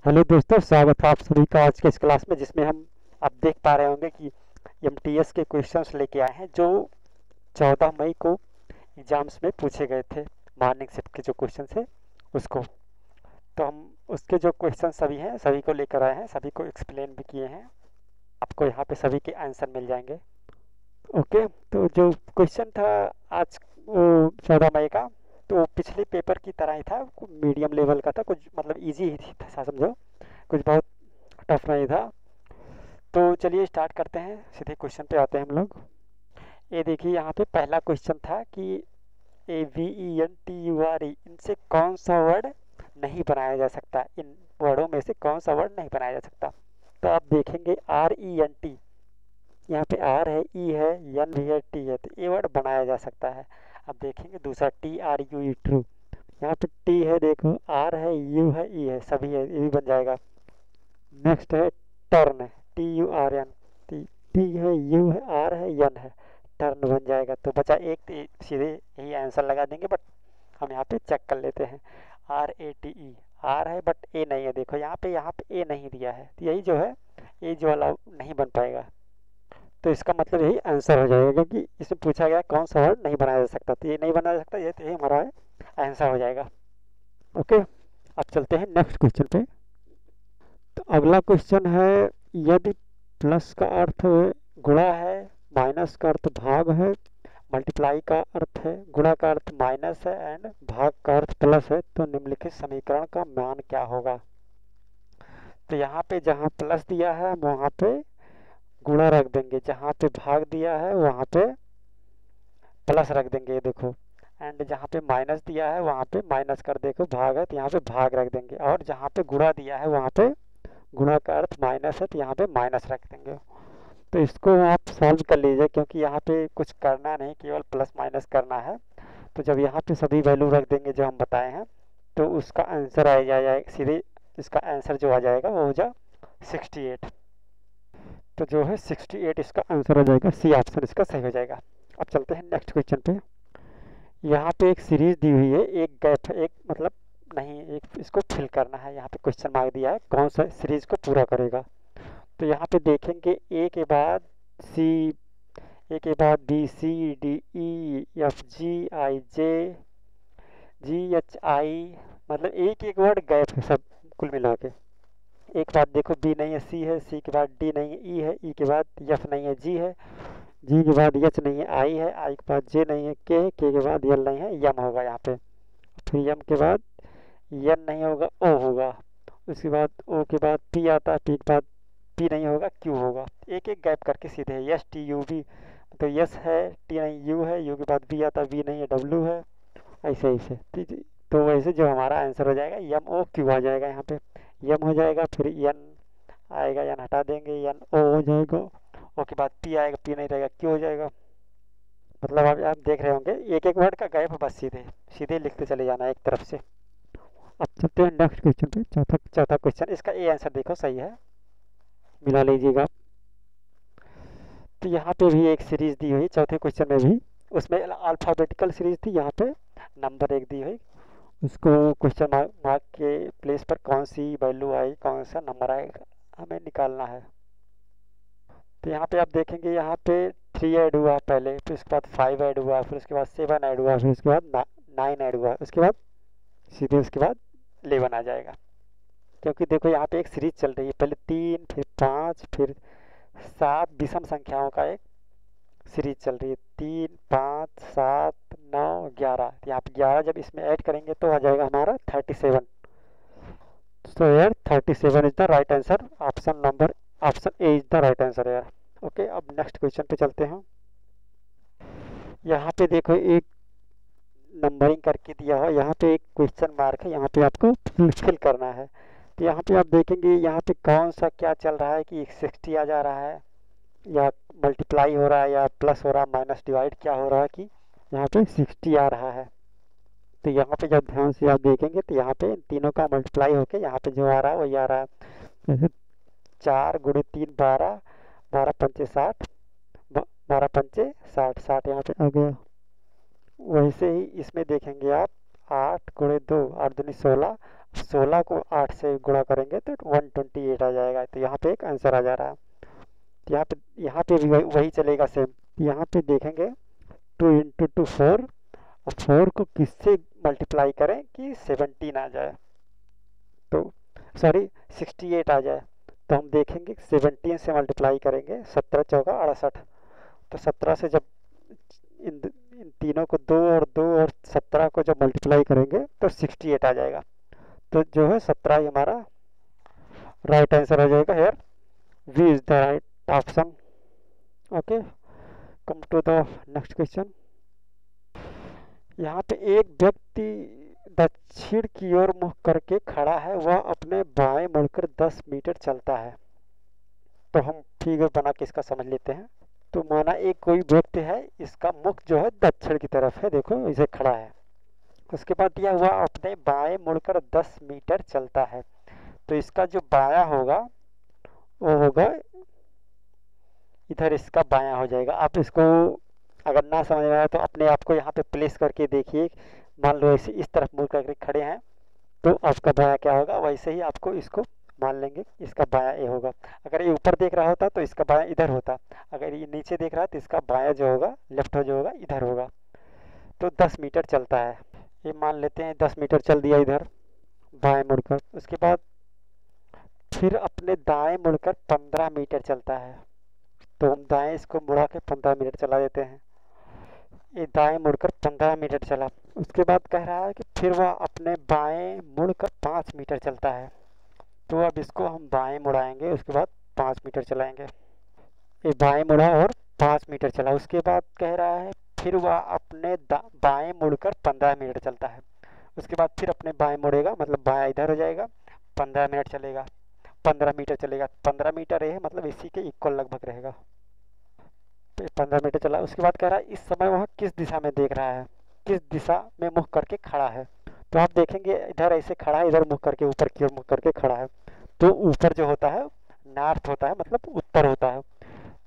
Hello दोस्तों, स्वागत है आप सभी का आज के इस क्लास में, जिसमें हम आप देख पा रहे होंगे कि एमटीएस के क्वेश्चंस लेके आए हैं जो 14 मई को एग्जाम्स में पूछे गए थे। मॉर्निंग शिफ्ट के जो क्वेश्चन थे उसको, तो हम उसके जो क्वेश्चन सभी हैं सभी को लेकर आए हैं, सभी को एक्सप्लेन भी किए हैं। आपको यहाँ पे सभी के आंसर मिल जाएंगे। ओके, तो जो क्वेश्चन था आज वो 14 मई का, तो पिछले पेपर की तरह ही था, मीडियम लेवल का था, कुछ मतलब इजी ही था, समझो कुछ बहुत टफ नहीं था। तो चलिए स्टार्ट करते हैं, सीधे क्वेश्चन पे आते हैं हम लोग। ये देखिए, यहाँ पे पहला क्वेश्चन था कि AVENTURE इनसे कौन सा वर्ड नहीं बनाया जा सकता, इन वर्डों में से कौन सा वर्ड नहीं बनाया जा सकता। तो आप देखेंगे RENT, यहाँ पे R है, E है, N भी है, T है, तो ये वर्ड बनाया जा सकता है। अब देखेंगे दूसरा TRUE ट्रू, यहाँ पे T है, देखो R है, U है, E है, सभी है, ये भी बन जाएगा। नेक्स्ट है टर्न, TURN, टी है, यू है, आर है, यन है, टर्न बन जाएगा। तो बचा एक, तो सीधे यही आंसर लगा देंगे, बट हम यहाँ पे चेक कर लेते हैं। RATE, आर है बट ए नहीं है, देखो यहाँ पे ए नहीं दिया है, तो यही जो है ए जो वाला नहीं बन पाएगा। तो इसका मतलब यही आंसर हो जाएगा, क्योंकि इसमें पूछा गया कौन सा वर्ड नहीं बनाया जा सकता, तो ये नहीं बनाया जा सकता, ये तो यही हमारा आंसर हो जाएगा। ओके, अब चलते हैं नेक्स्ट क्वेश्चन पे। तो अगला क्वेश्चन है, यदि प्लस का अर्थ गुणा है, माइनस का अर्थ भाग है, मल्टीप्लाई का अर्थ है, गुणा का अर्थ माइनस है एंड भाग का अर्थ प्लस है, तो निम्नलिखित समीकरण का मान क्या होगा। तो यहाँ पे जहाँ प्लस दिया है हम वहाँ पे गुणा रख देंगे, जहाँ पे भाग दिया है वहाँ पे प्लस रख देंगे, ये देखो। एंड जहाँ पे माइनस दिया है वहाँ पे माइनस कर, देखो भाग है तो यहाँ पे भाग रख देंगे, और जहाँ पे गुणा दिया है वहाँ पे गुणा का अर्थ माइनस है तो यहाँ पे माइनस रख देंगे। तो इसको आप सॉल्व कर लीजिए, क्योंकि यहाँ पे कुछ करना नहीं, केवल प्लस माइनस करना है। तो जब यहाँ पे सभी वैल्यू रख देंगे जो हम बताए हैं, तो उसका आंसर आ जाएगा सीधे, इसका आंसर जो आ जाएगा वो हो जा 68। तो जो है 68 इसका आंसर हो जाएगा, सी ऑप्शन इसका सही हो जाएगा। अब चलते हैं नेक्स्ट क्वेश्चन पे। यहाँ पे एक सीरीज दी हुई है, एक गैप, एक मतलब नहीं, एक इसको फिल करना है। यहाँ पे क्वेश्चन मार्क दिया है, कौन सा सीरीज को पूरा करेगा। तो यहाँ पे देखेंगे ए के बाद सी, ए के बाद बी, सी, डी, ई, एफ, जी, आई, जे, जी, एच, आई, मतलब एक एक वर्ड गैप है सब कुल मिला के। एक बात देखो, बी नहीं है, सी है, सी के बाद डी नहीं है, ई है, ई के बाद एफ नहीं है, जी है, जी के बाद एच नहीं है, आई है, आई के बाद जे नहीं है, के के बाद यल नहीं है, यम होगा यहाँ पे। फिर यम के बाद यन नहीं होगा, ओ होगा। उसके बाद ओ के बाद पी आता है, पी के बाद पी नहीं होगा, क्यू होगा। एक एक गैप करके सीधे यस टी यू बी, तो यस है, टी नहीं यू है, यू के बाद बी आता है, बी नहीं है, डब्ल्यू है, ऐसे ऐसे। तो वैसे जो हमारा आंसर हो जाएगा यम ओ क्यू आ जाएगा, यहाँ पे यम हो जाएगा, फिर यन आएगा, यन हटा देंगे, यन ओ हो जाएगा, ओ के बाद पी आएगा, पी नहीं रहेगा, क्यू हो जाएगा। मतलब आप देख रहे होंगे एक एक वर्ड का गैप, बस सीधे सीधे लिखते चले जाना एक तरफ से। अब चलते हैं नेक्स्ट क्वेश्चन पे, चौथा चौथा क्वेश्चन, इसका ए आंसर देखो सही है, मिला लीजिएगा। तो यहाँ पे भी एक सीरीज दी हुई चौथे क्वेश्चन में भी, उसमें अल्फ़ाबेटिकल सीरीज थी, यहाँ पे नंबर एक दी हुई, उसको क्वेश्चन मार्क के प्लेस पर कौन सी वैल्यू आई, कौन सा नंबर आएगा, हमें निकालना है। तो यहाँ पे आप देखेंगे, यहाँ पे 3 ऐड हुआ पहले, फिर उसके बाद 5 ऐड हुआ, फिर उसके बाद 7 ऐड हुआ, फिर उसके बाद 9 ऐड हुआ, उसके बाद सीधे उसके बाद 11 आ जाएगा। क्योंकि देखो यहाँ पे एक सीरीज चल रही है, पहले 3, फिर 5, फिर 7, विषम संख्याओं का एक सीरीज चल रही है, 3, 5, 7, 9, 11। यहाँ पे 11 जब इसमें ऐड करेंगे तो आ जाएगा हमारा 37। सो यार 37 is the right answer, option A is the right answer यार। ओके, अब नेक्स्ट क्वेश्चन पे चलते हैं। यहाँ पे देखो एक नंबरिंग करके दिया हुआ, यहाँ पे एक क्वेश्चन मार्क है, यहाँ पे आपको फिल करना है। तो यहाँ पे आप देखेंगे, यहाँ पे कौन सा क्या चल रहा है कि 60 आ जा रहा है, या मल्टीप्लाई हो रहा है, या प्लस हो रहा है, माइनस डिवाइड क्या हो रहा है कि यहाँ पे 60 आ रहा है। तो यहाँ पे जब ध्यान से आप देखेंगे तो यहाँ पे इन तीनों का मल्टीप्लाई होके यहाँ पे जो आ रहा है वही आ रहा है। जैसे 4 गुणे 3 12, 12 पंचे 60, 12 पंचे 60, 60 यहाँ पे आ गया। वैसे ही इसमें देखेंगे आप, 8 गुणे 2, 8 दूनी 16, 16 को 8 से गुणा करेंगे तो 128 आ जाएगा। तो यहाँ पे एक आंसर आ जा रहा है। तो यहाँ पे भी वही चलेगा सेम। यहाँ पे देखेंगे 2 इंटू 2 4, और 4 को किससे मल्टीप्लाई करें कि 17 आ जाए, तो सॉरी 68 आ जाए। तो हम देखेंगे 17 से मल्टीप्लाई करेंगे, 17 चौका 68। तो 17 से जब इन तीनों को 2 और 2 और 17 को जब मल्टीप्लाई करेंगे तो 68 आ जाएगा। तो जो है 17 ही हमारा राइट आंसर हो जाएगा। Here we is the right option. Okay, come to the next question. यहाँ पे एक व्यक्ति दक्षिण की ओर मुख करके खड़ा है, वह अपने बाएं मुड़कर 10 मीटर चलता है। तो हम फिगर बना के इसका समझ लेते हैं। तो माना एक कोई व्यक्ति है, इसका मुख जो है दक्षिण की तरफ है, देखो इसे खड़ा है। उसके बाद दिया हुआ अपने बाएं मुड़कर 10 मीटर चलता है। तो इसका जो बायां होगा वो होगा इधर, इसका बायां हो जाएगा। आप इसको अगर ना समझ में आया तो अपने आप को यहाँ पे प्लेस करके देखिए। मान लो ऐसे इस तरफ मुड़ करके खड़े हैं, तो आपका बायां क्या होगा, वैसे ही आपको इसको मान लेंगे इसका बायां ये होगा। अगर ये ऊपर देख रहा होता तो इसका बायां इधर होता, अगर ये नीचे देख रहा है तो इसका बायां जो होगा लेफ्ट जो होगा इधर होगा। तो 10 मीटर चलता है, ये मान लेते हैं 10 मीटर चल दिया इधर बाएं मुड़कर। उसके बाद फिर अपने दाएं मुड़कर 15 मीटर चलता है। तो हम दाएं इसको मुड़ा के 15 मीटर चला देते हैं। ये दाएं मुड़कर 15 मीटर चला। उसके बाद कह रहा है कि फिर वह अपने बाएं मुड़कर 5 मीटर चलता है। तो अब इसको हम बाएं मुड़ाएंगे, उसके बाद 5 मीटर चलाएंगे। ये बाएं मुड़ा और 5 मीटर चला। उसके बाद कह रहा है फिर वह अपने बाएं मुड़कर 15 मीटर चलता है। उसके बाद फिर अपने बाएं मुड़ेगा, मतलब बायां इधर हो जाएगा, 15 मिनट चलेगा, 15 मीटर चलेगा। 15 मीटर है मतलब इसी के इक्वल लगभग रहेगा। तो 15 मीटर चला। उसके बाद कह रहा है इस समय वह किस दिशा में देख रहा है, किस दिशा में मुख करके खड़ा है। तो आप देखेंगे इधर ऐसे खड़ा है, इधर मुख करके ऊपर की ओर मुख करके खड़ा है। तो ऊपर जो होता है नॉर्थ होता है, मतलब उत्तर होता है।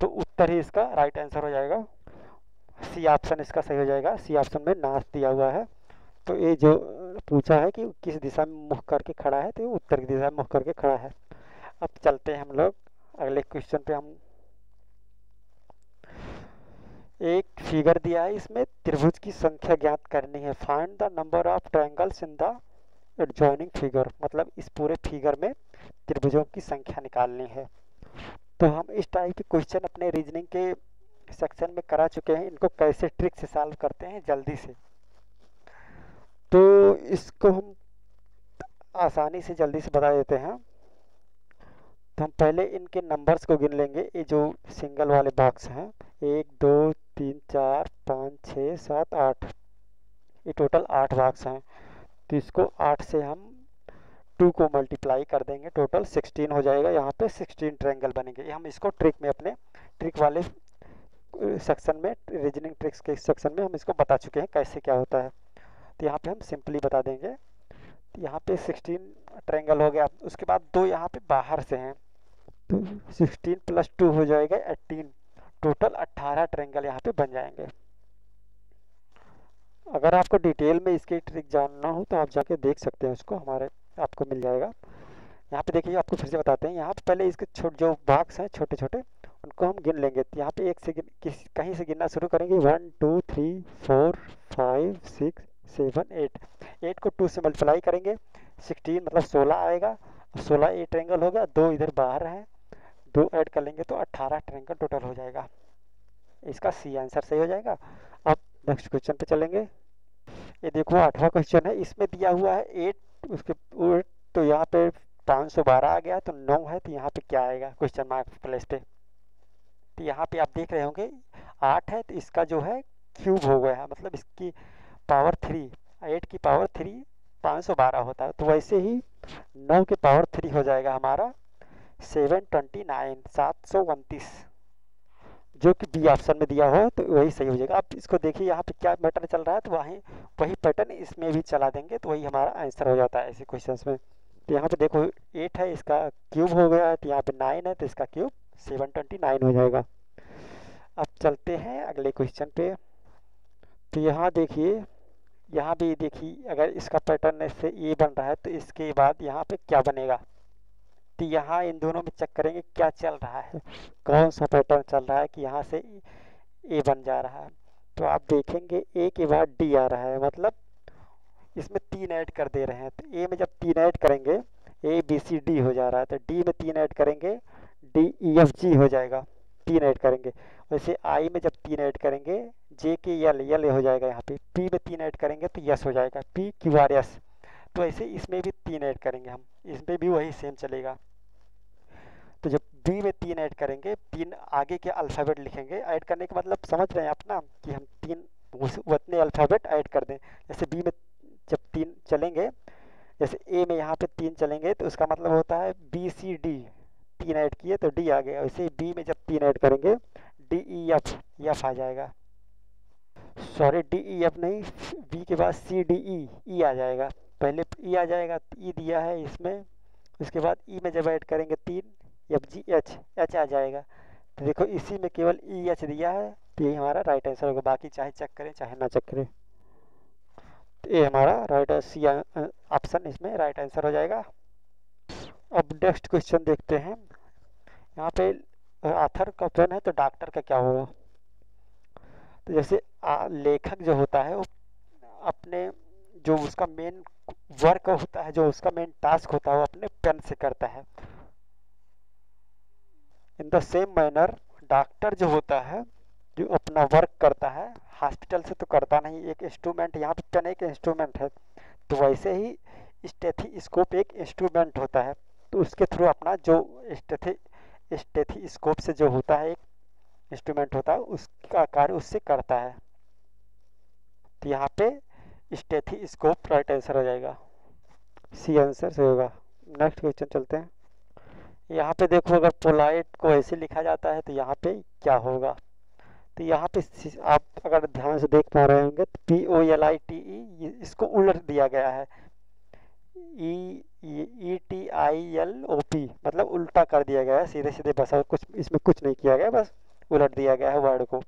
तो उत्तर ही इसका राइट आंसर हो जाएगा। सी ऑप्शन इसका सही हो जाएगा। सी ऑप्शन में नॉर्थ दिया हुआ है। तो ये जो पूछा है कि किस दिशा में मुख करके खड़ा है, तो ये उत्तर की दिशा में मुख करके खड़ा है। अब चलते हैं हम लोग अगले क्वेश्चन पे। हम एक फिगर दिया है, इसमें त्रिभुज की संख्या ज्ञात करनी है। Find the number of triangles in the adjoining figure, मतलब इस पूरे फिगर में त्रिभुजों की संख्या निकालनी है। तो हम इस टाइप के क्वेश्चन अपने रीजनिंग के सेक्शन में करा चुके हैं। इनको कैसे ट्रिक से सॉल्व करते हैं जल्दी से, तो इसको हम आसानी से जल्दी से बता देते हैं। तो हम पहले इनके नंबर्स को गिन लेंगे। ये जो सिंगल वाले बॉक्स हैं, 1 2 3 4 5 6 7 8, ये टोटल 8 बॉक्स हैं। तो इसको 8 से हम 2 को मल्टीप्लाई कर देंगे, टोटल 16 हो जाएगा। यहाँ पे 16 ट्रायंगल बनेंगे। हम इसको ट्रिक में, अपने ट्रिक वाले सेक्शन में, रीजनिंग ट्रिक्स के सेक्शन में हम इसको बता चुके हैं कैसे क्या होता है। तो यहाँ पे हम सिंपली बता देंगे। तो यहाँ पे 16 ट्रायंगल हो गया। उसके बाद 2 यहाँ पे बाहर से हैं, तो 16 प्लस 2 हो जाएगा 18, टोटल 18 ट्रायंगल यहाँ पे बन जाएंगे। अगर आपको डिटेल में इसकी ट्रिक जानना हो तो आप जाके देख सकते हैं, उसको हमारे आपको मिल जाएगा। यहाँ पे देखिए, आपको फिर से बताते हैं। यहाँ पे पहले इसके जो बॉक्स हैं छोटे छोटे, उनको हम गिन लेंगे। तो यहाँ पे एक से कहीं से गिनना शुरू करेंगे। 1 2 3 4 5 6 7 8। 8 को 2 से मल्टीप्लाई करेंगे, 16 मतलब 16 आएगा। 16 ये ट्रायंगल हो गया, 2 इधर बाहर हैं, 2 ऐड कर लेंगे तो 18 ट्रायंगल टोटल हो जाएगा। इसका सी आंसर सही हो जाएगा। अब नेक्स्ट क्वेश्चन पे चलेंगे। ये देखो 8वां क्वेश्चन है, इसमें दिया हुआ है 8, उसके तो यहाँ पे 512 आ गया, तो 9 है, तो यहाँ पे क्या आएगा क्वेश्चन मार्क प्लेस पे। तो यहाँ पे आप देख रहे होंगे 8 है, तो इसका जो है क्यूब हो गया है, मतलब इसकी पावर 3, 8 की पावर 3 512 होता है। तो वैसे ही 9 की पावर 3 हो जाएगा हमारा 729, 729, जो कि बी ऑप्शन में दिया हो तो वही सही हो जाएगा। आप इसको देखिए यहाँ पे क्या पैटर्न चल रहा है, तो वही पैटर्न इसमें भी चला देंगे, तो वही हमारा आंसर हो जाता है ऐसे क्वेश्चंस में। तो यहाँ पे देखो 8 है, इसका क्यूब हो गया है, तो यहाँ पे 9 है, तो इसका क्यूब 729 हो जाएगा। अब चलते हैं अगले क्वेश्चन पे। तो यहाँ देखिए, यहाँ भी देखिए, अगर इसका पैटर्न से ए बन रहा है तो इसके बाद यहाँ पे क्या बनेगा। तो यहाँ इन दोनों में चेक करेंगे क्या चल रहा है, कौन सा पैटर्न चल रहा है कि यहाँ से ए बन जा रहा है। तो आप देखेंगे ए के बाद डी आ रहा है, मतलब इसमें 3 ऐड कर दे रहे हैं। तो ए में जब 3 ऐड करेंगे ए बी सी डी हो जा रहा है, तो डी में 3 ऐड करेंगे डी ई एफ जी हो जाएगा, 3 ऐड करेंगे। वैसे आई में जब 3 ऐड करेंगे जे के यल यल हो जाएगा, यहाँ पे पी में 3 ऐड करेंगे तो यस हो जाएगा, पी क्यू आर एस। तो ऐसे इसमें भी 3 ऐड करेंगे हम, इसमें भी वही सेम चलेगा। तो जब बी में 3 ऐड करेंगे, 3 आगे के अल्फ़ाबेट लिखेंगे। ऐड करने का मतलब समझ रहे हैं आप ना, कि हम 3 उतने अल्फ़ाबेट ऐड कर दें। जैसे बी में जब 3 चलेंगे, जैसे ए में यहाँ पे 3 चलेंगे तो उसका मतलब होता है बी सी डी, 3 ऐड किए तो डी आ गया। वैसे बी में जब 3 ऐड करेंगे डी ई एफ, एफ आ जाएगा। सॉरी, डी ई एफ नहीं, बी के बाद सी डी ई, ई आ जाएगा। पहले ई आ जाएगा, ई दिया है इसमें, उसके बाद ई में जब ऐड करेंगे 3, एफ जी एच, एच आ जाएगा। तो देखो इसी में केवल ई एच दिया है, तो ये हमारा राइट आंसर होगा। बाकी चाहे चेक करें चाहे ना चेक करें, तो ये हमारा राइट सी ऑप्शन इसमें राइट आंसर हो जाएगा। अब नेक्स्ट क्वेश्चन देखते हैं। यहाँ पे ऑथर का पेन है तो डॉक्टर का क्या होगा। तो जैसे लेखक जो होता है वो अपने जो उसका मेन वर्क होता है, जो उसका मेन टास्क होता है, वो अपने पेन से करता है। In the same manner doctor जो होता है, जो अपना वर्क करता है, हॉस्पिटल से तो करता नहीं, एक इंस्ट्रूमेंट, यहाँ पे पेन एक इंस्ट्रूमेंट है, तो वैसे ही स्टेथीस्कोप एक इंस्ट्रूमेंट होता है। तो उसके थ्रू अपना जो स्टेथीस्कोप से जो होता है, एक इंस्ट्रूमेंट होता है, उसका कार्य उससे करता है। तो यहाँ पे स्टेथीस्कोप राइट आंसर हो जाएगा, सी आंसर से होगा। नेक्स्ट क्वेश्चन चलते हैं। यहाँ पे देखो, अगर पोलाइट को ऐसे लिखा जाता है तो यहाँ पे क्या होगा। तो यहाँ पे आप अगर ध्यान से देख पा रहे होंगे तो P O L I T E, इसको उलट दिया गया है। E T I L O P, मतलब उल्टा कर दिया गया है, सीधे सीधे बस, और कुछ इसमें कुछ नहीं किया गया, बस उलट दिया गया है वर्ड को।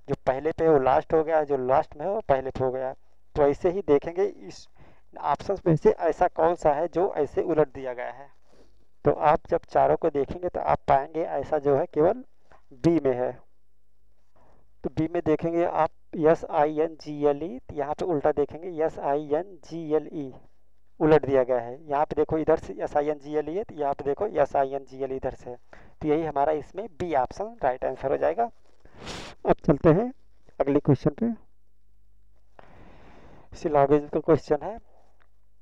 जो पहले पे है वो लास्ट हो गया, जो लास्ट में है वो पहले पे हो गया। तो ऐसे ही देखेंगे इस ऑप्शन में से ऐसा कौन सा है जो ऐसे उलट दिया गया है। तो आप जब चारों को देखेंगे तो आप पाएंगे ऐसा जो है केवल बी में है। तो बी में देखेंगे आप S I N G L E, यहाँ पे उल्टा देखेंगे S I N G L E, उलट दिया गया है। यहाँ पे देखो इधर से S I N G L E है, तो यहाँ पे देखो S I N G L इधर से है। तो यही हमारा इसमें बी ऑप्शन राइट आंसर हो जाएगा। अब चलते हैं अगले क्वेश्चन पे। सिलॉजिकल क्वेश्चन है।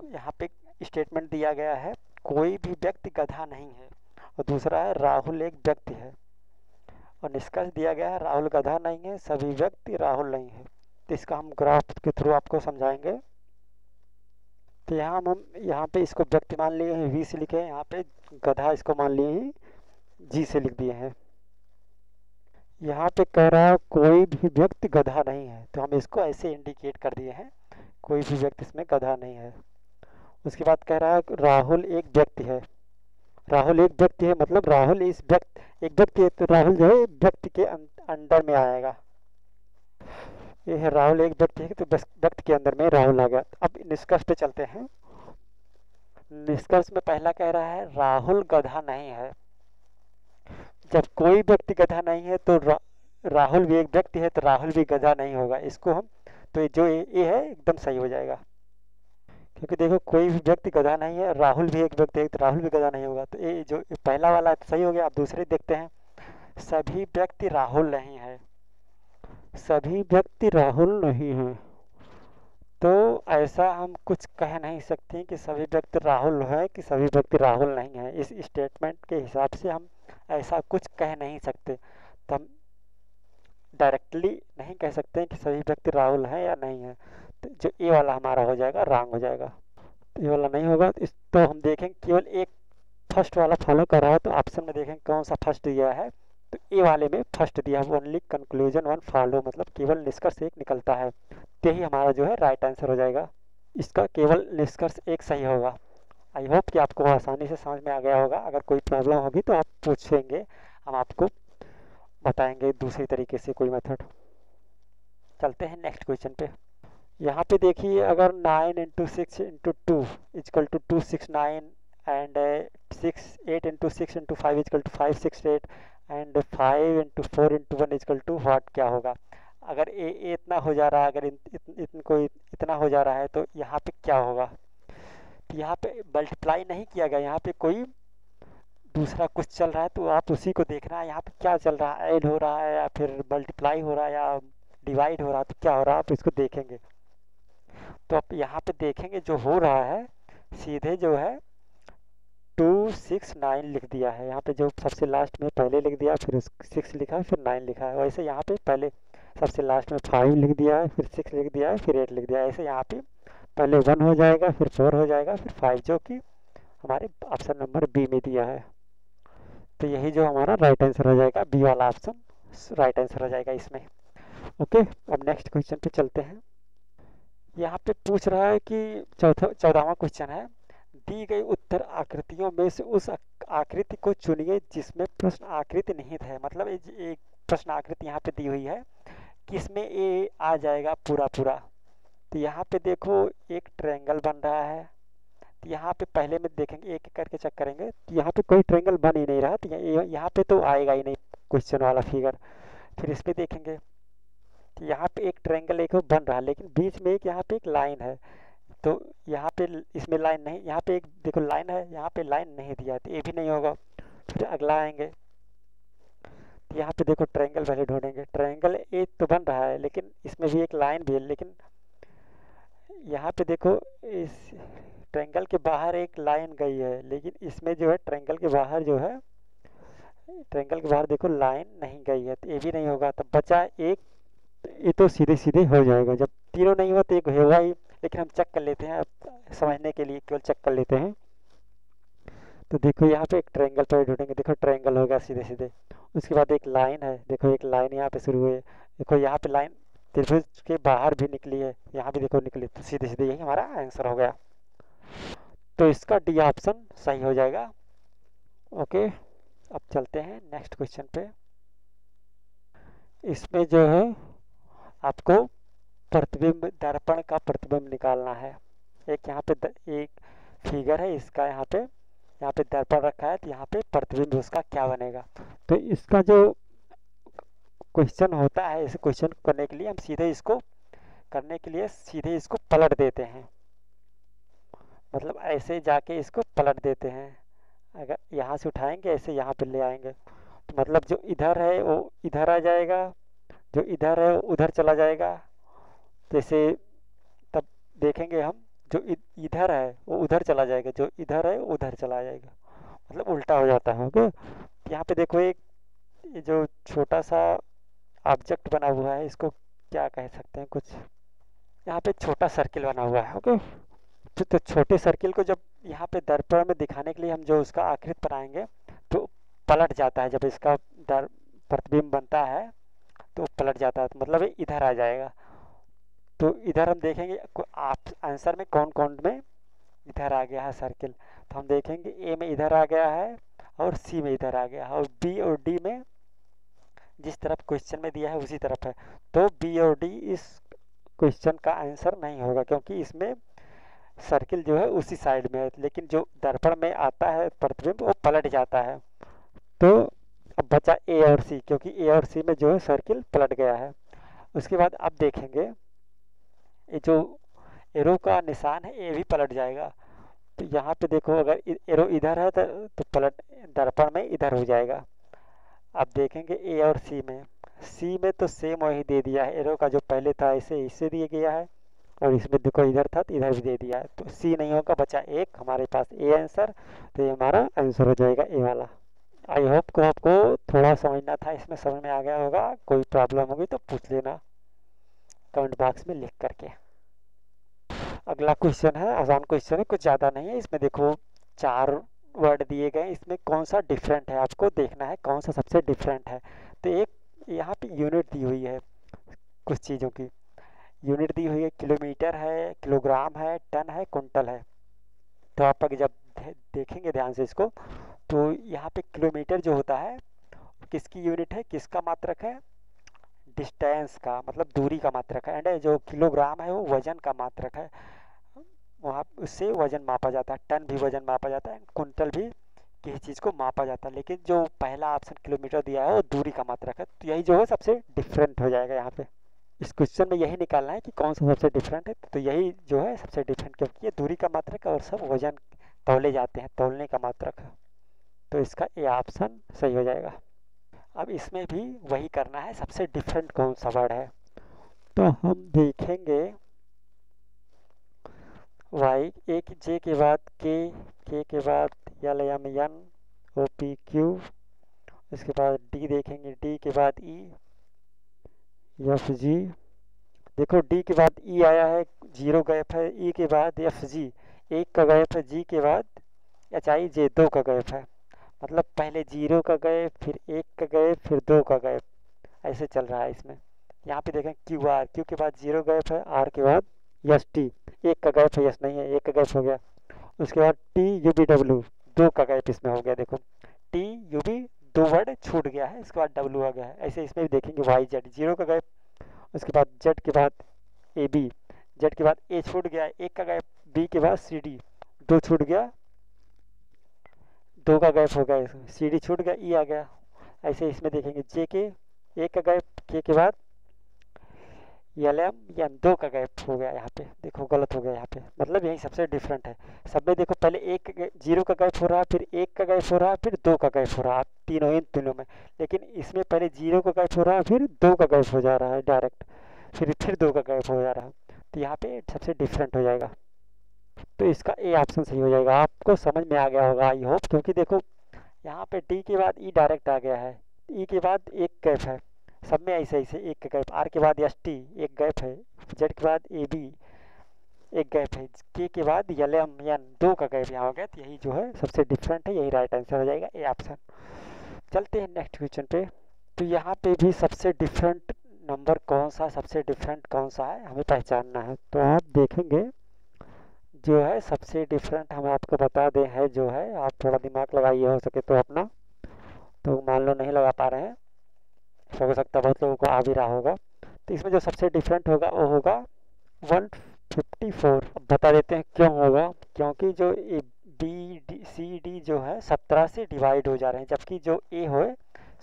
यहाँ पे स्टेटमेंट दिया गया है, कोई भी व्यक्ति गधा नहीं है, और दूसरा है राहुल एक व्यक्ति है, और निष्कर्ष दिया गया है राहुल गधा नहीं है, सभी व्यक्ति राहुल नहीं है। तो इसका हम ग्राफ के थ्रू आपको समझाएंगे। तो यहाँ पे इसको व्यक्ति मान लिए हैं, वी से लिखे हैं, यहाँ पे गधा इसको मान लिए हैं, जी से लिख दिए हैं। यहाँ पे कह रहा है कोई भी व्यक्ति गधा नहीं है, तो हम इसको ऐसे इंडिकेट कर दिए हैं, कोई भी व्यक्ति इसमें गधा नहीं है। उसके बाद कह रहा है राहुल एक व्यक्ति है, राहुल एक व्यक्ति है मतलब राहुल इस व्यक्ति एक व्यक्ति है, तो राहुल जो है व्यक्ति के अंडर में आएगा। ये है राहुल एक व्यक्ति है, तो व्यक्ति के अंदर में राहुल आ गया। अब निष्कर्ष पे चलते हैं। निष्कर्ष में पहला कह रहा है राहुल गधा नहीं है। जब कोई व्यक्ति गधा नहीं है तो राहुल भी एक व्यक्ति है, तो राहुल भी गधा नहीं होगा। इसको हम, तो जो ये है एकदम सही हो जाएगा, क्योंकि देखो कोई भी व्यक्ति गधा नहीं है, राहुल भी एक व्यक्ति है, तो राहुल भी गधा नहीं होगा। तो ये जो पहला वाला सही हो गया। आप दूसरे देखते हैं, सभी व्यक्ति राहुल नहीं है, सभी व्यक्ति राहुल नहीं है, तो ऐसा हम कुछ कह नहीं सकते कि सभी व्यक्ति राहुल है कि सभी व्यक्ति राहुल नहीं है। इस स्टेटमेंट के हिसाब से हम ऐसा कुछ कह नहीं सकते। तो हम डायरेक्टली नहीं कह सकते कि सभी व्यक्ति राहुल हैं या नहीं है। तो जो ए वाला हमारा हो जाएगा रॉन्ग हो जाएगा, तो ये वाला नहीं होगा। तो हम देखेंगे केवल एक फर्स्ट वाला फॉलो कर रहा है, तो ऑप्शन में देखेंगे कौन सा फर्स्ट दिया है। तो ए वाले में फर्स्ट दिया है, ओनली कंक्लूजन वन फॉलो, मतलब केवल निष्कर्ष एक निकलता है। तो यही हमारा जो है राइट आंसर हो जाएगा। इसका केवल निष्कर्ष एक सही होगा। आई होप कि आपको आसानी से समझ में आ गया होगा। अगर कोई प्रॉब्लम होगी तो आप पूछेंगे, हम आपको बताएंगे दूसरी तरीके से कोई मेथड। चलते हैं नेक्स्ट क्वेश्चन पे। यहाँ पे देखिए, अगर 9 × 6 × 2 is equal to 269 and 8 × 6 × 5 is equal to 568 and 5 × 4 × 1 is equal to what क्या होगा। अगर ए इतना हो जा रहा है, अगर कोई इतना हो जा रहा है तो यहाँ पे क्या होगा। तो यहाँ पे मल्टीप्लाई नहीं किया गया, यहाँ पे कोई दूसरा कुछ चल रहा है, तो आप उसी को देखना है यहाँ पे क्या चल रहा है, ऐड हो रहा है या फिर मल्टीप्लाई हो रहा है या डिवाइड हो रहा है, तो क्या हो रहा है आप इसको देखेंगे। तो आप यहाँ पे देखेंगे जो हो रहा है सीधे जो है 269 लिख दिया है यहाँ पे, जो सबसे लास्ट में पहले लिख दिया, फिर 6 लिखा है, फिर 9 लिखा है। वैसे यहाँ पे पहले सबसे लास्ट में 5 लिख दिया है, फिर 6 लिख दिया है, फिर 8 लिख दिया है। ऐसे यहाँ पे पहले 1 हो जाएगा, फिर 4 हो जाएगा, फिर 5, जो कि हमारे ऑप्शन नंबर बी में दिया है। तो यही जो हमारा राइट आंसर हो जाएगा, बी वाला ऑप्शन राइट आंसर हो जाएगा इसमें। ओके, अब नेक्स्ट क्वेश्चन पे चलते हैं। यहाँ पे पूछ रहा है कि 14वां क्वेश्चन है, दी गई उत्तर आकृतियों में से उस आकृति को चुनिए जिसमें प्रश्न आकृति निहित है। मतलब एक प्रश्न आकृति यहाँ पे दी हुई है कि इसमें ए आ जाएगा पूरा पूरा। तो यहाँ पे देखो एक ट्रायंगल बन रहा है, तो यहाँ पे पहले में देखेंगे, एक एक करके चेक करेंगे, तो यहाँ पे कोई ट्रायंगल बन ही नहीं रहा, तो यहाँ पे तो आएगा ही नहीं क्वेश्चन वाला फिगर। फिर इसमें देखेंगे तो यहाँ पे एक ट्रायंगल एक बन रहा है, लेकिन बीच में एक यहाँ पे एक लाइन है, तो यहाँ पे इसमें लाइन नहीं, यहाँ पे एक देखो लाइन है, यहाँ पे लाइन नहीं दिया है, तो ये भी नहीं होगा। फिर अगला आएंगे तो यहाँ पे देखो ट्रायंगल पहले ढूंढेंगे, ट्रायंगल एक तो बन रहा है लेकिन इसमें भी एक लाइन भी है, लेकिन यहाँ पे देखो इस ट्रायंगल के बाहर एक लाइन गई है, लेकिन इसमें जो है ट्रायंगल के बाहर जो है, ट्रायंगल के बाहर देखो लाइन नहीं गई है, तो ये भी नहीं होगा। तब बचा एक, ये तो सीधे सीधे हो जाएगा, जब तीनों नहीं हुआ तो एक होगा ही, लेकिन हम चेक कर लेते हैं, अब समझने के लिए केवल चेक कर लेते हैं। तो देखो यहाँ पे एक ट्रायंगल पर ढूंढेंगे, देखो ट्रायंगल होगा सीधे सीधे, उसके बाद एक लाइन है, देखो एक लाइन यहाँ पे शुरू हुई है, देखो यहाँ पे लाइन त्रिभुज के बाहर भी निकली है, यहाँ भी देखो निकली, तो सीधे सीधे यही हमारा आंसर हो गया। तो इसका डी ऑप्शन सही हो जाएगा। ओके, अब चलते हैं नेक्स्ट क्वेश्चन पे। इसमें जो है आपको प्रतिबिंब, दर्पण का प्रतिबिंब निकालना है। एक यहाँ पे एक फिगर है इसका, यहाँ पे दर्पण रखा है, तो यहाँ पे प्रतिबिंब उसका क्या बनेगा। तो इसका जो क्वेश्चन होता है, इस क्वेश्चन को करने के लिए हम सीधे इसको पलट देते हैं, मतलब ऐसे जाके इसको पलट देते हैं। अगर यहाँ से उठाएंगे ऐसे यहाँ पे ले आएंगे, तो मतलब जो इधर है वो इधर आ जाएगा, जो इधर है वो उधर चला जाएगा। जैसे तब देखेंगे हम, जो इधर है वो उधर चला जाएगा, जो इधर है वो उधर चला जाएगा, मतलब उल्टा हो जाता है। ओके, यहाँ पे देखो एक ये जो छोटा सा ऑब्जेक्ट बना हुआ है, इसको क्या कह सकते हैं, कुछ यहाँ पे छोटा सर्किल बना हुआ है। ओके, तो छोटे सर्किल को जब यहाँ पे दर्पण में दिखाने के लिए हम जो उसका आकृति बनाएंगे तो पलट जाता है, जब इसका प्रतिबिंब बनता है तो पलट जाता है, तो मतलब ये इधर आ जाएगा। तो इधर हम देखेंगे आप आंसर में कौन कौन में इधर आ गया है सर्किल, तो हम देखेंगे ए में इधर आ गया है और सी में इधर आ गया है, और बी और डी में जिस तरफ क्वेश्चन में दिया है उसी तरफ है। तो बी और डी इस क्वेश्चन का आंसर नहीं होगा, क्योंकि इसमें सर्किल जो है उसी साइड में है, लेकिन जो दर्पण में आता है प्रतिबिंब वो पलट जाता है। तो अब बचा ए और सी, क्योंकि ए और सी में जो है सर्किल पलट गया है। उसके बाद अब देखेंगे ये जो एरो का निशान है ये भी पलट जाएगा। तो यहाँ पे देखो अगर एरो इधर है तो पलट दर्पण में इधर हो जाएगा। अब देखेंगे ए और सी में तो सेम वही दे दिया है, एरो का जो पहले था इसे दिया गया है, और इसमें देखो इधर था तो इधर भी दे दिया है, तो सी नहीं होगा, बचा एक हमारे पास ए आंसर। तो ये हमारा आंसर हो जाएगा ए वाला। आई होप को आपको थोड़ा समझना था, इसमें समझ में आ गया होगा। कोई प्रॉब्लम होगी तो पूछ लेना कमेंट बॉक्स में लिख करके। अगला क्वेश्चन है, आसान क्वेश्चन है, कुछ ज़्यादा नहीं है। इसमें देखो 4 वर्ड दिए गए, इसमें कौन सा डिफरेंट है आपको देखना है, कौन सा सबसे डिफरेंट है। तो एक यहाँ पे यूनिट दी हुई है, कुछ चीज़ों की यूनिट दी हुई है, किलोमीटर है, किलोग्राम है, टन है, कुंटल है। तो आप जब देखेंगे ध्यान से इसको, तो यहाँ पे किलोमीटर जो होता है किसकी यूनिट है, किसका मात्रक है, डिस्टेंस का मतलब दूरी का मात्रक है, एंड जो किलोग्राम है वो वजन का मात्रक है, वहाँ उससे वजन मापा जाता है, टन भी वजन मापा जाता है, कुंटल भी किसी चीज़ को मापा जाता है। लेकिन जो पहला ऑप्शन किलोमीटर दिया है वो दूरी का मात्रक है, तो यही जो है सबसे डिफरेंट हो जाएगा यहाँ पे। इस क्वेश्चन में यही निकालना है कि कौन सा सबसे डिफरेंट है, तो यही जो है सबसे डिफरेंट, क्योंकि ये दूरी का मात्रक है और सब वजन तौले जाते हैं, तौलने का मात्रक है, तो इसका ए ऑप्शन सही हो जाएगा। अब इसमें भी वही करना है, सबसे डिफरेंट कौन सा वर्ड है, तो हम देखेंगे वाई, एक जे के बाद के के बाद L M N O P Q, इसके बाद डी देखेंगे, डी के बाद ई एफ जी, देखो डी के बाद ई आया है, जीरो गैप है, ई के बाद एफ जी एक का गैप है, जी के बाद एच आई जे दो का गैप है, मतलब पहले जीरो का गैप, फिर एक का गैप, फिर दो का गैप, ऐसे चल रहा है इसमें। यहाँ पे देखें क्यू आर, क्यू के बाद जीरो गैप है, आर के बाद यस टी एक का गैप है, यस नहीं है, एक का गैप हो गया, उसके बाद टी यू बी डब्ल्यू दो का गैप इसमें हो गया, देखो टी यू बी दो वर्ड छूट गया है, इसके बाद डब्ल्यू आ गया है, ऐसे इसमें भी देखेंगे वाई जेड जीरो का गैप, उसके बाद जेड के बाद ए बी, जेड के बाद ए छूट गया, एक का गैप, बी के बाद सी डी दो छूट गया, दो का गैप हो गया, सी डी छूट गया, ई आ गया, ऐसे इसमें देखेंगे जे के एक का गैप, के बाद एल एम एन दो का गैप हो गया, यहाँ पे देखो गलत हो गया यहाँ पे, मतलब यही सबसे डिफरेंट है। सब में देखो पहले एक जीरो का गैप हो रहा है, फिर एक का गैप हो रहा है, फिर दो का गैप हो रहा है, तीनों इन तीनों में, लेकिन इसमें पहले जीरो का गैप हो रहा है, फिर दो का गैप हो जा रहा है डायरेक्ट, फिर दो का गैप हो जा रहा है, तो यहाँ पे सबसे डिफरेंट हो जाएगा, तो इसका ए ऑप्शन सही हो जाएगा। आपको समझ में आ गया होगा आई होप, क्योंकि देखो यहाँ पे डी के बाद ई डायरेक्ट आ गया है, ई के बाद एक गैप है, सब में ऐसे ऐसे एक गैप, आर के बाद एस टी एक गैप है, जेड के बाद ए बी एक गैप है, के के बाद एल एम एन दो का गैप यहाँ हो गया, तो यही जो है सबसे डिफरेंट है, यही राइट आंसर हो जाएगा ए ऑप्शन। चलते हैं नेक्स्ट क्वेश्चन पे, तो यहाँ पे भी सबसे डिफरेंट नंबर कौन सा, सबसे डिफरेंट कौन सा है हमें पहचानना है, तो आप देखेंगे जो है सबसे डिफरेंट हम आपको बता दें है जो है, आप थोड़ा दिमाग लगाइए हो सके तो अपना, तो मान लो नहीं लगा पा रहे हैं, हो सकता है बहुत लोगों को आ भी रहा होगा, तो इसमें जो सबसे डिफरेंट होगा वो होगा 154। अब बता देते हैं क्यों होगा, क्योंकि जो बी डी सी डी जो है 17 से डिवाइड हो जा रहे हैं, जबकि जो ए हो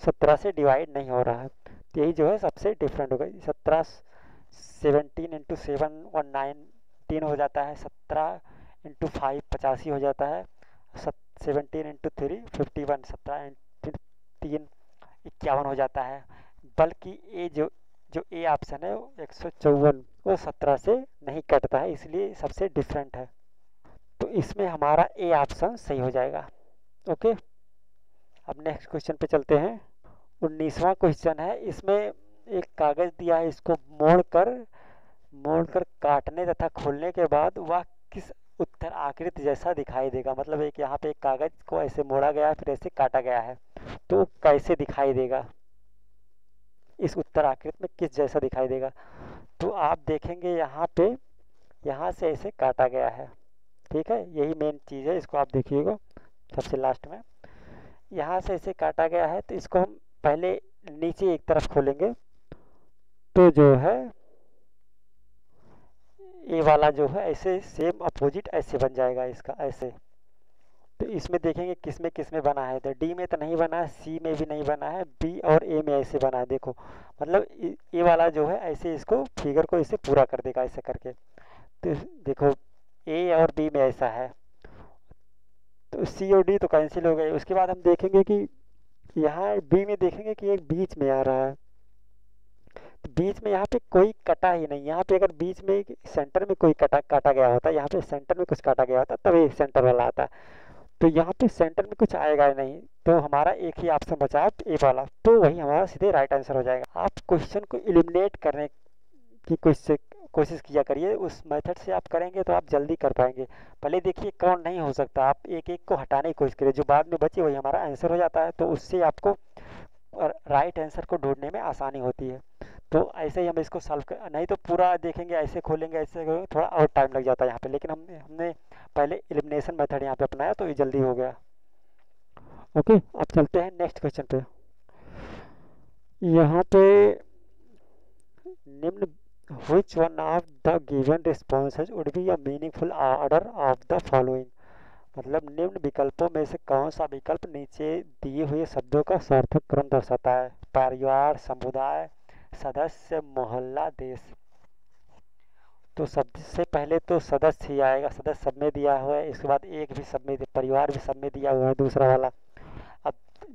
17 से डिवाइड नहीं हो रहा है, तो यही जो है सबसे डिफरेंट होगा। 17 17 इंटू 7 19 हो जाता है, 17 इंटू 5 85 हो जाता है, 17 इंटू 3 51, 17 इंटू 3 51 हो जाता है, बल्कि ए जो ए ऑप्शन है 154 वो 17 से नहीं कटता है, इसलिए सबसे डिफरेंट है, तो इसमें हमारा ए ऑप्शन सही हो जाएगा। ओके, अब नेक्स्ट क्वेश्चन पे चलते हैं। 19वां क्वेश्चन है, इसमें एक कागज दिया है, इसको मोड़कर काटने तथा खोलने के बाद वह किस उत्तर आकृति जैसा दिखाई देगा, मतलब एक यहाँ पे एक कागज को ऐसे मोड़ा गया है, फिर ऐसे काटा गया है, तो कैसे दिखाई देगा, इस उत्तर आकृति में किस जैसा दिखाई देगा, तो आप देखेंगे यहाँ पे यहाँ से ऐसे काटा गया है, ठीक है, यही मेन चीज़ है, इसको आप देखिएगा सबसे लास्ट में, यहाँ से ऐसे काटा गया है, तो इसको हम पहले नीचे एक तरफ खोलेंगे, तो जो है ए वाला जो है ऐसे सेम अपोजिट ऐसे बन जाएगा इसका ऐसे, तो इसमें देखेंगे किस में बना है, तो डी में तो नहीं बना है, सी में भी नहीं बना है, बी और ए में ऐसे बना है, देखो मतलब ए वाला जो है ऐसे इसको फिगर को इसे पूरा कर देगा ऐसे करके, तो देखो ए और बी में ऐसा है, तो सी और डी तो कैंसिल हो गए। उसके बाद हम देखेंगे कि यहाँ बी में देखेंगे कि एक बीच में आ रहा है, तो बीच में यहाँ पे कोई कटा ही नहीं, यहाँ पे अगर बीच में सेंटर में कोई काटा गया होता, यहाँ पे सेंटर में कुछ काटा गया होता तब ये सेंटर वाला आता, तो यहाँ पे सेंटर में कुछ आएगा ही नहीं, तो हमारा एक ही ऑप्शन बचा है ए वाला, तो वही हमारा सीधे राइट आंसर हो जाएगा। आप क्वेश्चन को एलिमिनेट करने की कोशिश किया करिए, उस मेथड से आप करेंगे तो आप जल्दी कर पाएंगे। पहले देखिए कौन नहीं हो सकता, आप एक एक को हटाने की कोशिश करिए, जो बाद में बचे वही हमारा आंसर हो जाता है, तो उससे आपको राइट आंसर को ढूंढने में आसानी होती है। तो ऐसे ही हम इसको सॉल्व कर, नहीं तो पूरा देखेंगे ऐसे खोलेंगे ऐसे खोलेंगे, थोड़ा और टाइम लग जाता है यहाँ पे, लेकिन हमने पहले एलिमिनेशन मेथड यहाँ पे अपनाया तो ये जल्दी हो गया। ओके, अब चलते हैं नेक्स्ट क्वेश्चन पे। यहाँ पे निम्न which one of the given responses would be a meaningful order of the following, मतलब निम्न विकल्पों में से कौन सा विकल्प नीचे दिए हुए शब्दों का सार्थक क्रम दर्शाता है। परिवार, समुदाय, सदस्य, मोहल्ला, देश। तो सबसे पहले तो सदस्य ही आएगा, सदस्य सब में दिया हुआ है। इसके बाद एक भी सब में, परिवार भी सब में दिया हुआ है, दूसरा वाला। अब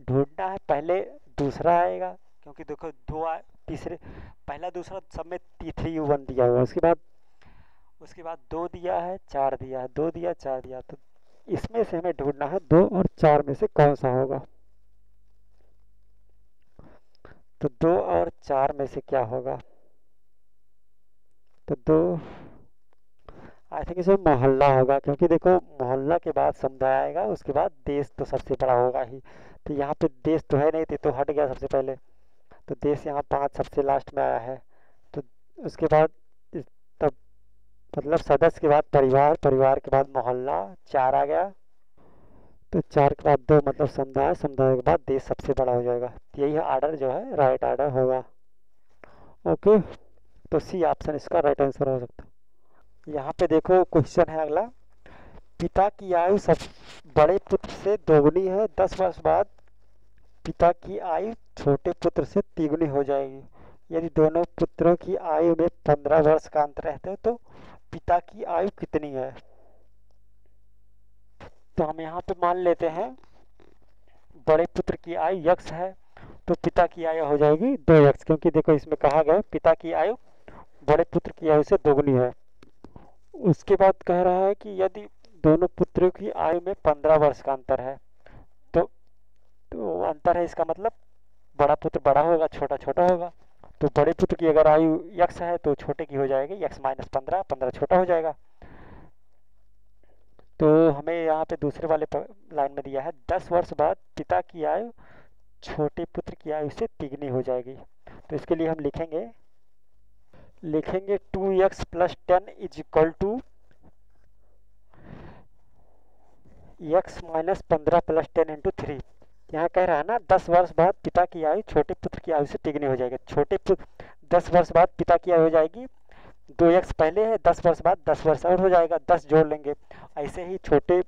ढूंढना है, पहले दूसरा आएगा क्योंकि देखो तीसरे, पहला दूसरा सब में 3 1 दिया हुआ है। उसके बाद 2 दिया है, 4 दिया है, 2 दिया, 4 दिया। तो इसमें से हमें ढूंढना है 2 और 4 में से कौन सा होगा। तो 2 और 4 में से क्या होगा। तो 2, आई थिंक इसमें मोहल्ला होगा, क्योंकि देखो मोहल्ला के बाद समुदाय आएगा, उसके बाद देश तो सबसे बड़ा होगा ही। तो यहाँ पे देश तो है नहीं, तो हट गया सबसे पहले। तो देश यहाँ 5 सबसे लास्ट में आया है। तो उसके बाद तब मतलब सदस्य के बाद परिवार, परिवार के बाद मोहल्ला, 4 आ गया। तो 4 के बाद 2 मतलब समुदाय, समुदाय के बाद देश सबसे बड़ा हो जाएगा। तो यही आर्डर जो है राइट आर्डर होगा। ओके, तो सी ऑप्शन इसका राइट आंसर हो सकता है। यहाँ पे देखो क्वेश्चन है अगला, पिता की आयु सब बड़े पुत्र से दोगुनी है, 10 वर्ष बाद पिता की आयु छोटे पुत्र से तिगुनी हो जाएगी। यदि दोनों पुत्रों की आयु में 15 वर्ष का अंतर रहता है तो पिता की आयु कितनी है। तो हम यहाँ पे मान लेते हैं बड़े पुत्र की आयु x है, तो पिता की आयु हो जाएगी 2x, क्योंकि देखो इसमें कहा गया पिता की आयु बड़े पुत्र की आयु से दोगुनी है। उसके बाद कह रहा है कि यदि दोनों पुत्रों की आयु में 15 वर्ष का अंतर है, तो अंतर है, इसका मतलब बड़ा पुत्र बड़ा होगा, छोटा छोटा होगा। तो बड़े पुत्र की अगर आयु x है तो छोटे की हो जाएगी x - 15, 15 छोटा हो जाएगा। तो हमें यहाँ पे दूसरे वाले लाइन में दिया है 10 वर्ष बाद पिता की आयु छोटे पुत्र की आयु से तिगुनी हो जाएगी। तो इसके लिए हम लिखेंगे 2x + 10 = x - 15 + 10 × 3। यहाँ कह रहा है ना 10 वर्ष बाद पिता की आयु छोटे पुत्र की आयु से तिगुनी हो जाएगी। 10 वर्ष बाद पिता की आयु हो जाएगी, 2x पहले है, 10 वर्ष बाद 10 वर्ष और हो जाएगा, 10 जोड़ लेंगे। ऐसे ही छोटे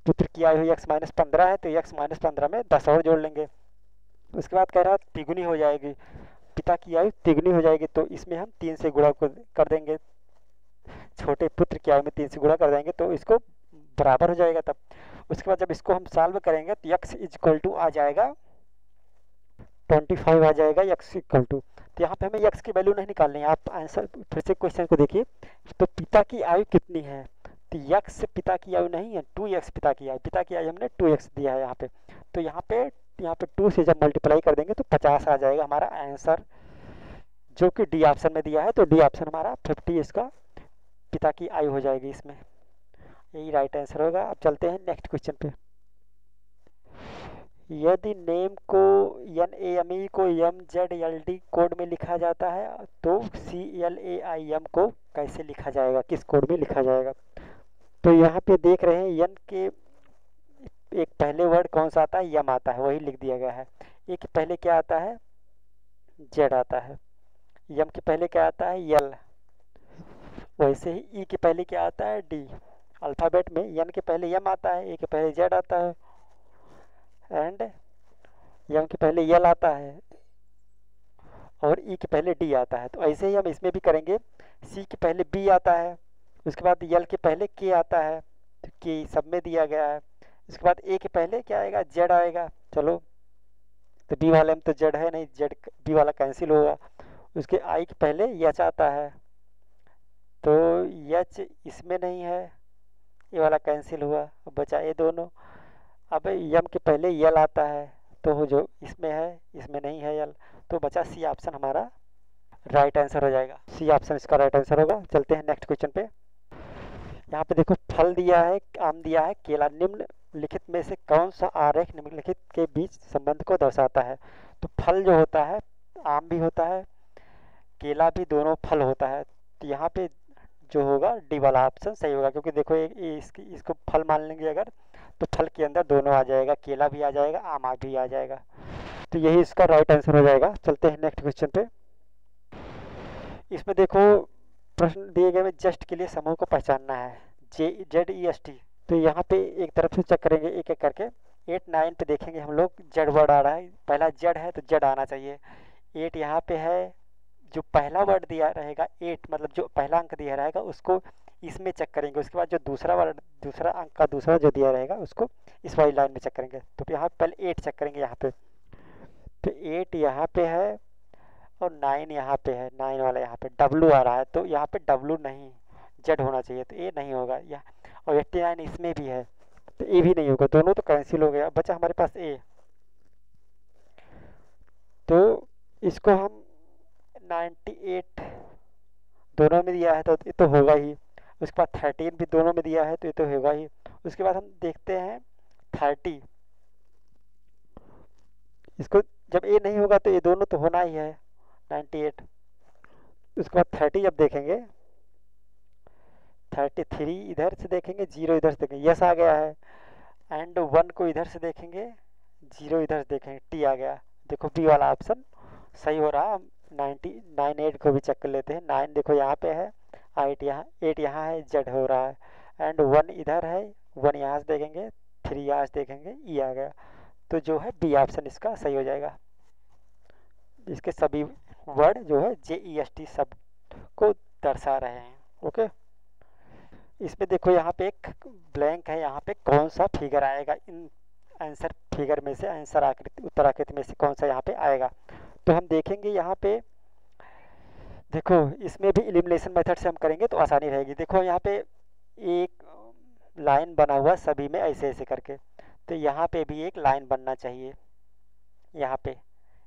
पुत्र की आयु x - 15 है, तो x - 15 में 10 और जोड़ लेंगे। उसके बाद कह रहा है तिगुनी हो जाएगी, पिता की आयु तिगुनी हो जाएगी, तो इसमें हम 3 से गुणा कर देंगे। छोटे पुत्र की आयु में 3 से गुणा कर देंगे तो इसको बराबर हो जाएगा। तब उसके बाद जब इसको हम सॉल्व करेंगे तो x = आ जाएगा 25 आ जाएगा x = तो यहाँ पे हमें x की वैल्यू नहीं निकालनी है। आप आंसर फिर से क्वेश्चन को देखिए, तो पिता की आयु कितनी है, तो x पिता की आयु नहीं है, 2x पिता की आयु हमने 2x दिया है यहाँ पे। तो यहाँ पे 2 से जब मल्टीप्लाई कर देंगे तो 50 आ जाएगा हमारा आंसर, जो कि डी ऑप्शन में दिया है। तो डी ऑप्शन हमारा 50 इसका पिता की आयु हो जाएगी, इसमें यही राइट आंसर होगा। अब चलते हैं नेक्स्ट क्वेश्चन पे। यदि नेम को NAME को MZLD कोड में लिखा जाता है तो CLAIM को कैसे लिखा जाएगा, किस कोड में लिखा जाएगा। तो यहाँ पे देख रहे हैं यन के एक पहले वर्ड कौन सा आता है, यम आता है, वही लिख दिया गया है। ए के पहले क्या आता है, जेड आता है। यम के पहले क्या आता है, यल। वैसे ही ई के पहले क्या आता है, डी। अल्फ़ाबेट में यन के पहले यम आता है, ए के पहले जेड आता है, एंड यम के पहले यल आता है, और ई के पहले डी आता है। तो ऐसे ही हम इसमें भी करेंगे, सी के पहले बी आता है, उसके बाद यल के पहले के आता है, तो के सब में दिया गया है। उसके बाद ए के पहले क्या आएगा, जेड आएगा। चलो, तो बी वाले में तो जेड है नहीं, जेड बी वाला कैंसिल होगा। उसके आई के पहले एच आता है, तो एच इसमें नहीं है, ये वाला कैंसिल हुआ, अब बचा ये दोनों। अब यम के पहले यल आता है, तो जो इसमें है इसमें नहीं है यल, तो बचा सी ऑप्शन हमारा राइट आंसर हो जाएगा। सी ऑप्शन इसका राइट आंसर होगा। चलते हैं नेक्स्ट क्वेश्चन पे। यहाँ पे देखो फल दिया है, आम दिया है, केला। निम्नलिखित में से कौन सा आरेख निम्नलिखित के बीच संबंध को दर्शाता है। तो फल जो होता है, आम भी होता है, केला भी, दोनों फल होता है। तो यहाँ पे जो होगा डी वाला ऑप्शन सही होगा, क्योंकि देखो इसको फल मान लेंगे अगर, तो फल के अंदर दोनों आ जाएगा, केला भी आ जाएगा, आम भी आ जाएगा। तो यही इसका राइट आंसर हो जाएगा। चलते हैं नेक्स्ट क्वेश्चन पे। इसमें देखो प्रश्न दिए गए में जस्ट के लिए समूह को पहचानना है, JEST। तो यहाँ पे एक तरफ से चेक करेंगे एक एक करके। 8 9 पे देखेंगे हम लोग जेड वर्ड आ रहा है, पहला जेड है तो जेड आना चाहिए। 8 यहाँ पे है, जो पहला वर्ड दिया रहेगा 8 मतलब जो पहला अंक दिया रहेगा उसको इसमें चेक करेंगे। उसके बाद जो दूसरा वर्ड, दूसरा अंक का दूसरा जो दिया रहेगा उसको इस वाली लाइन में चेक करेंगे। तो यहाँ पहले 8 चेक करेंगे यहाँ पे, तो 8 यहाँ पे है और 9 यहाँ पे है, 9 वाला यहाँ पे W आ रहा है, तो यहाँ पे W नहीं, जेड होना चाहिए, तो ये नहीं होगा। या और 89 इसमें भी है तो ए भी नहीं होगा, दोनों तो कैंसिल हो गया, बचा हमारे पास ए। तो इसको हम 98 दोनों में दिया है तो ये तो होगा ही। उसके बाद 13 भी दोनों में दिया है तो ये तो होगा ही। उसके बाद हम देखते हैं 30, इसको जब ए नहीं होगा तो ये दोनों तो होना ही है 98। उसके बाद 30 जब देखेंगे 33 इधर से देखेंगे, 0 इधर से देखेंगे, यस आ गया है। एंड 1 को इधर से देखेंगे, 0 इधर से देखेंगे, टी आ गया। देखो बी वाला ऑप्शन सही हो रहा। 98 को भी चेक कर लेते हैं। 9 देखो यहाँ पे है, 8 यहाँ है, जेड हो रहा है। एंड 1 इधर है, 1 यहाँ से देखेंगे, 3 यहाँ से देखेंगे, ई आ गया। तो जो है बी ऑप्शन इसका सही हो जाएगा। इसके सभी वर्ड जो है JEST शब्द को दर्शा रहे हैं। ओके, इसमें देखो यहाँ पे एक ब्लैंक है, यहाँ पे कौन सा फिगर आएगा, इन आंसर फिगर में से, आंसर आकृति उत्तर आकृति में से कौन सा यहाँ पे आएगा। तो हम देखेंगे यहाँ पे, देखो इसमें भी एलिमिनेशन मेथड से हम करेंगे तो आसानी रहेगी। देखो यहाँ पे एक लाइन बना हुआ सभी में ऐसे ऐसे करके, तो यहाँ पे भी एक लाइन बनना चाहिए। यहाँ पे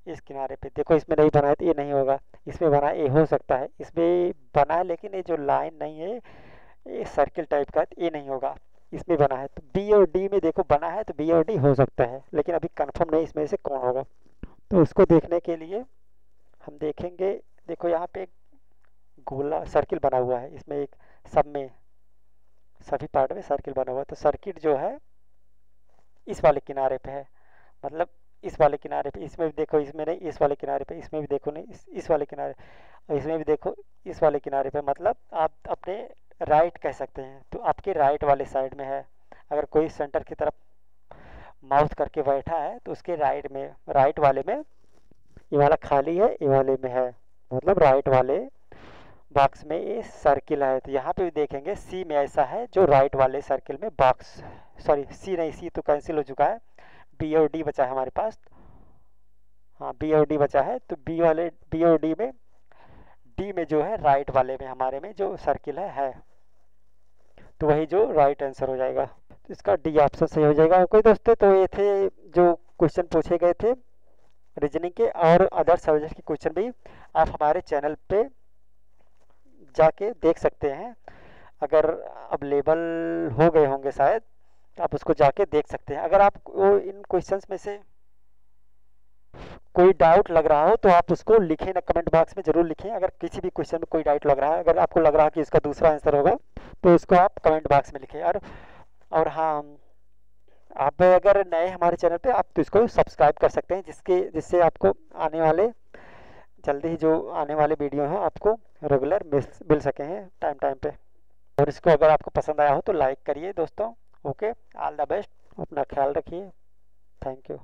इस किनारे पे देखो, इसमें नहीं बना है तो ये नहीं होगा, इसमें बना है ये हो सकता है, इसमें बना है लेकिन ये जो लाइन नहीं है ये सर्किल टाइप का, ये नहीं होगा। इसमें बना है तो बी और डी में देखो बना है तो बी और डी हो सकता है, लेकिन अभी कंफर्म नहीं इसमें से कौन होगा। तो उसको देखने के लिए हम देखेंगे, देखो यहाँ पे एक गोला सर्किल बना हुआ है, इसमें एक सब में सभी पार्ट में सर्किल बना हुआ है, तो सर्किट जो है इस वाले किनारे पे है, मतलब इस वाले किनारे पे। इसमें भी देखो, इसमें नहीं, इस वाले किनारे पे, इसमें भी देखो नहीं, इस वाले किनारे, और इसमें भी देखो इस वाले किनारे पे, मतलब आप अपने राइट कह सकते हैं, तो आपके राइट वाले साइड में है। अगर कोई सेंटर की तरफ माउथ करके बैठा है तो उसके राइट में, राइट वाले में ये वाला खाली है, ये वाले में है, मतलब राइट वाले बॉक्स में ये सर्किल है। तो यहाँ पे भी देखेंगे सी में ऐसा है जो राइट वाले सर्किल में बॉक्स, सॉरी सी नहीं, सी तो कैंसिल हो चुका है, बी और डी बचा है हमारे पास। हाँ बी और डी बचा है, तो बी और डी में, डी में जो है राइट वाले में हमारे में जो सर्किल है, तो वही जो राइट आंसर हो जाएगा। तो इसका डी ऑप्शन सही हो जाएगा। ओके दोस्तों, तो ये थे जो क्वेश्चन पूछे गए थे रीजनिंग के, और अदर सब्जेक्ट के क्वेश्चन भी आप हमारे चैनल पे जाके देख सकते हैं। अगर अवेलेबल हो गए होंगे शायद, तो आप उसको जाके देख सकते हैं। अगर आपको इन क्वेश्चंस में से कोई डाउट लग रहा हो तो आप उसको लिखें ना, कमेंट बॉक्स में ज़रूर लिखें। अगर किसी भी क्वेश्चन में कोई डाउट लग रहा है, अगर आपको लग रहा है कि इसका दूसरा आंसर होगा, तो इसको आप कमेंट बॉक्स में लिखें। और हाँ, आप अगर नए हमारे चैनल पे, आप तो इसको सब्सक्राइब कर सकते हैं, जिससे आपको आने वाले, जल्दी ही जो आने वाले वीडियो हैं आपको रेगुलर मिल सके हैं टाइम टाइम पे। और इसको अगर आपको पसंद आया हो तो लाइक करिए दोस्तों। ओके, ऑल द बेस्ट, अपना ख्याल रखिए, थैंक यू।